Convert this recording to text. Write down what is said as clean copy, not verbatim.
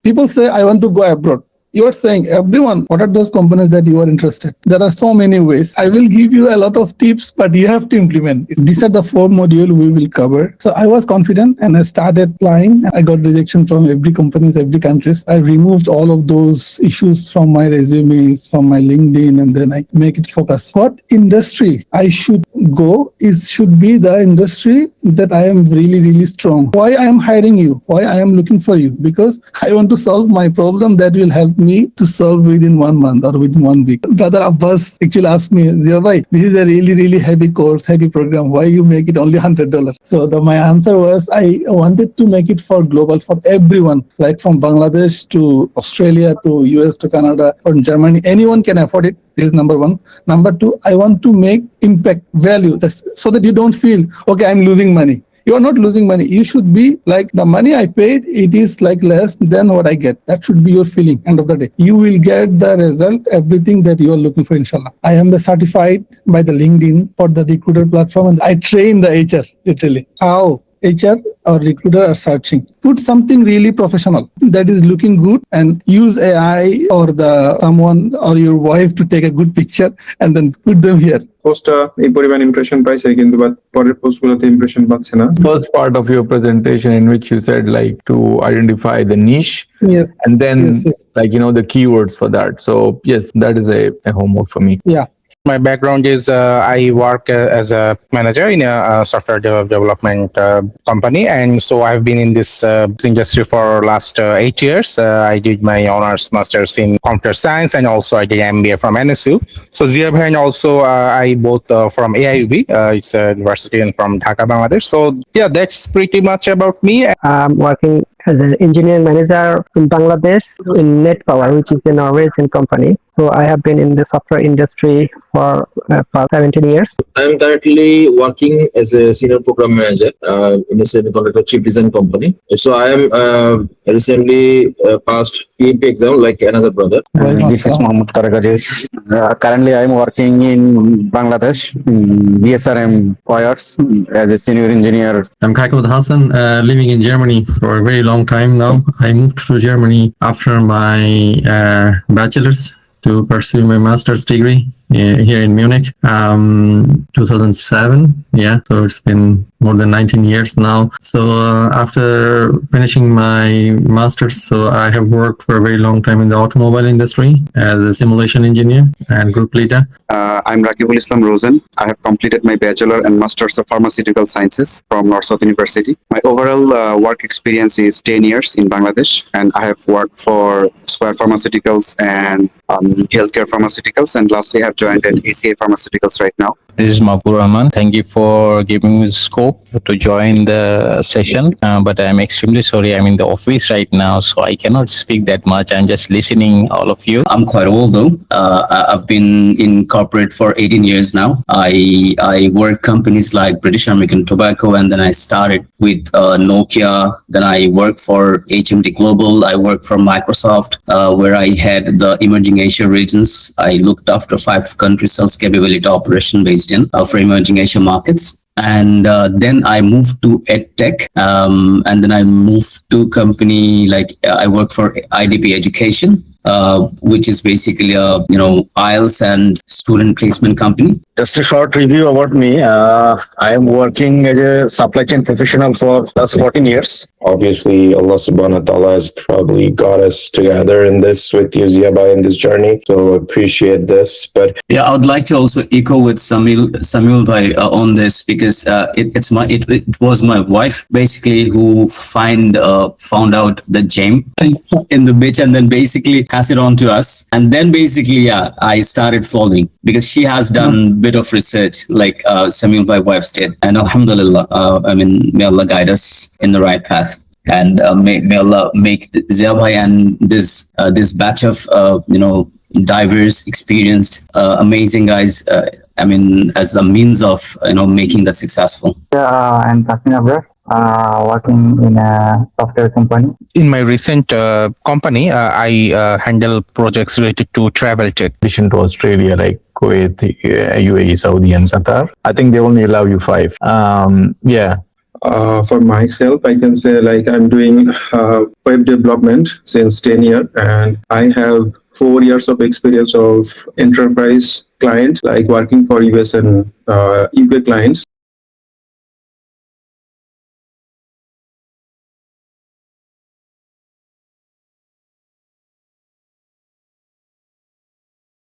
People say, I want to go abroad. You are saying, everyone, what are those components that you are interested? There are so many ways. I will give you a lot of tips, but you have to implement. These are the 4 modules we will cover. So I was confident and I started applying. I got rejection from every companies, every countries. I removed all of those issues from my resumes, from my LinkedIn, and then I make it focus. What industry I should go should be the industry that I am really, really strong. Why I am hiring you? Why I am looking for you? Because I want to solve my problem that will help me to solve within 1 month or within 1 week. Brother Abbas actually asked me, Zia bhai, this is a really, really heavy course, heavy program. Why you make it only $100? So my answer was I wanted to make it for global, for everyone, like from Bangladesh to Australia to US to Canada or Germany. Anyone can afford it. This is number 1. Number 2, I want to make impact, value, so that you don't feel, okay, I'm losing money. You are not losing money. You should be like, the money I paid, it is like less than what I get. That should be your feeling. End of the day, you will get the result, everything that you are looking for, inshallah. I am certified by the LinkedIn for the recruiter platform, and I train the HR literally how HR or recruiter are searching. Put something really professional that is looking good and use AI or someone or your wife to take a good picture and then put them here. পোস্টটা এই পরিমাণ impression পাইছে কিন্তু পরের পোস্টগুলোতে impression পাচ্ছে না। First part of your presentation in which you said like to identify the niche, Yes. and then Yes. like the keywords for that. So yes, that is a homework for me. Yeah. My background is I work as a manager in a software development company, and so I've been in this industry for last 8 years. I did my honors masters in computer science, and also I did MBA from NSU. So Zia Bhai and also I both from AIUB, it's a university and from Dhaka, Bangladesh. So yeah, that's pretty much about me. I'm working as an engineering manager in Bangladesh in Net Power, which is a Norwegian company. So I have been in the software industry for past 17 years. I'm currently working as a senior program manager in a semiconductor chip design company. So I am recently passed PMP exam like another brother. This is Mohammed Karagajes. Currently, I'm working in Bangladesh, BSRM Wires, as a senior engineer. I'm Kaikod Hassan, living in Germany for a very long time now. I moved to Germany after my bachelor's to pursue my master's degree here in Munich, 2007. Yeah, so it's been more than 19 years now. So after finishing my master's, so I have worked for a very long time in the automobile industry as a simulation engineer and group leader. I'm Rakibul Islam Rosen. I have completed my bachelor and master's of pharmaceutical sciences from North South University. My overall work experience is 10 years in Bangladesh, and I have worked for Square Pharmaceuticals and Healthcare Pharmaceuticals, and lastly I have joined an ACA Pharmaceuticals right now. This is Mapur Rahman. Thank you for giving me scope to join the session, but I'm extremely sorry. I'm in the office right now, so I cannot speak that much. I'm just listening all of you. I'm quite old though. I've been in corporate for 18 years now. I work companies like British American Tobacco, and then I started with Nokia. Then I worked for HMD Global. I worked for Microsoft, where I had the emerging Asia regions. I looked after 5 countries sales capability operation based in for emerging Asia markets. And then I moved to EdTech, and then I moved to company like I worked for IDP Education, which is basically a IELTS and student placement company. Just a short review about me. I am working as a supply chain professional for last 14 years. Obviously, Allah subhanahu wa ta'ala has probably got us together in this with you, Zia Bhai, in this journey. So appreciate this. But yeah, I would like to also echo with Samuel Bhai on this, because it was my wife basically who found out the gem in the beach, and then basically pass it on to us. And then basically, I started following because she has done bit of research like Samuel Bhai wife did. And alhamdulillah, may Allah guide us in the right path. And may Allah make Zia Bhai and this batch of diverse, experienced, amazing guys. As a means of making that successful. I'm Tasmin Abrar, working in a software company. In my recent company, I handle projects related to travel tech. In addition to Australia, like Kuwait, UAE, Saudi, and Qatar, I think they only allow you 5. Yeah. For myself, I can say like I'm doing web development since 10 years, and I have 4 years of experience of enterprise clients, like working for US and UK clients.